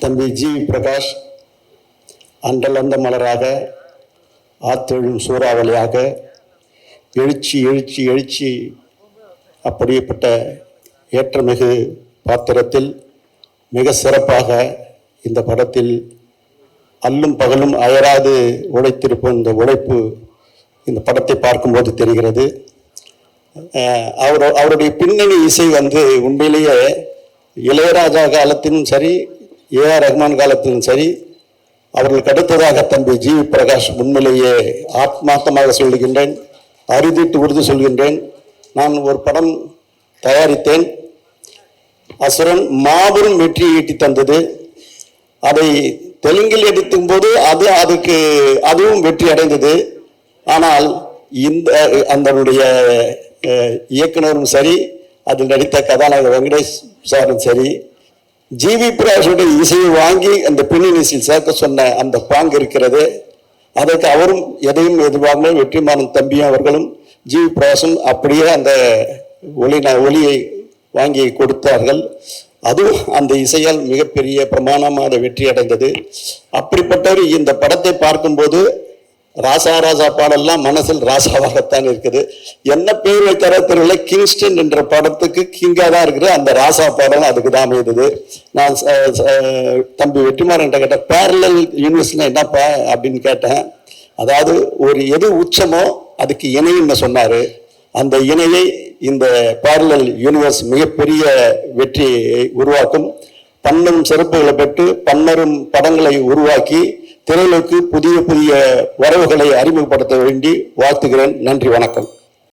தம்பி ஜி பிரகாஷ் அண்டலந்த மலராக ஆத்தெழும் சூறாவளியாக எழுச்சி எழுச்சி எழுச்சி அப்படிப்பட்ட ஏற்றமிகு பாத்திரத்தில் மிக சிறப்பாக இந்த படத்தில் அல்லும் பகலும் அயராது உழைத்திருப்போம். இந்த உழைப்பு இந்த படத்தை பார்க்கும்போது தெரிகிறது. அவருடைய பின்னணி இசை உண்மையிலேயே இளையராஜா காலத்திலும் சரி, ஏஆர் ரஹ்மான் காலத்திலும் சரி, அவர்களுக்கு அடுத்ததாக தம்பி ஜி பிரகாஷ் உண்மையிலேயே ஆத்மார்த்தமாக சொல்லுகின்றேன், அறுதிட்டு உறுதி சொல்கின்றேன். நான் ஒரு படம் தயாரித்தேன். அசுரன் மாபெரும் வெற்றியை ஈட்டி தந்தது. அதை தெலுங்கில் எடுத்தும் போது அதுவும் வெற்றி அடைந்தது. ஆனால் அதனுடைய இயக்குனரும் சரி, அதில் நடித்த கதாநாயகர் வெங்கடேஷ் சாரும் சரி, ஜிவி பிரகாஷுடைய இசையை வாங்கி அந்த பின்னணியில் சேர்க்க சொன்ன அந்த பாங்கு இருக்கிறது. அதற்கு அவரும் எதையும் எதிர்பார்க்க வெற்றிமாறன் தம்பியும் அவர்களும் ஜிவி பிரகாஷும் அப்படியே அந்த ஒளியை வாங்கி கொடுத்தார்கள். அதுவும் அந்த இசையால் மிகப்பெரிய பிரமாணமான வெற்றி அடைந்தது. அப்படிப்பட்டவர் இந்த படத்தை பார்க்கும்போது ராசா ராசா பாடல்லாம் மனசில் ராசாவாகத்தான் இருக்குது. என்ன பேர் வைத்தார தெரியல, கிங்ஸ்டன் என்ற படத்துக்கு கிங்கா தான் இருக்குது. அந்த ராசா பாடலும் அதுக்கு தான் அமைந்தது. நான் தம்பி வெற்றிமாறன் கேட்ட பேரலல் யூனிவர்ஸ்னா என்னப்பா அப்படின்னு கேட்டேன். அதாவது ஒரு எது உச்சமோ அதுக்கு இணைன்னு சொன்னாரு. அந்த இணையை இந்த பேரலல் யூனிவர்ஸ் மிகப்பெரிய வெற்றியை உருவாக்கும். பன்னரும் சிறப்புகளை பெற்று பன்னரும் படங்களை உருவாக்கி திரையுலகுக்கு புதிய புதிய வரவுகளை அறிமுகப்படுத்த வேண்டி வாழ்த்துகிறேன். நன்றி, வணக்கம்.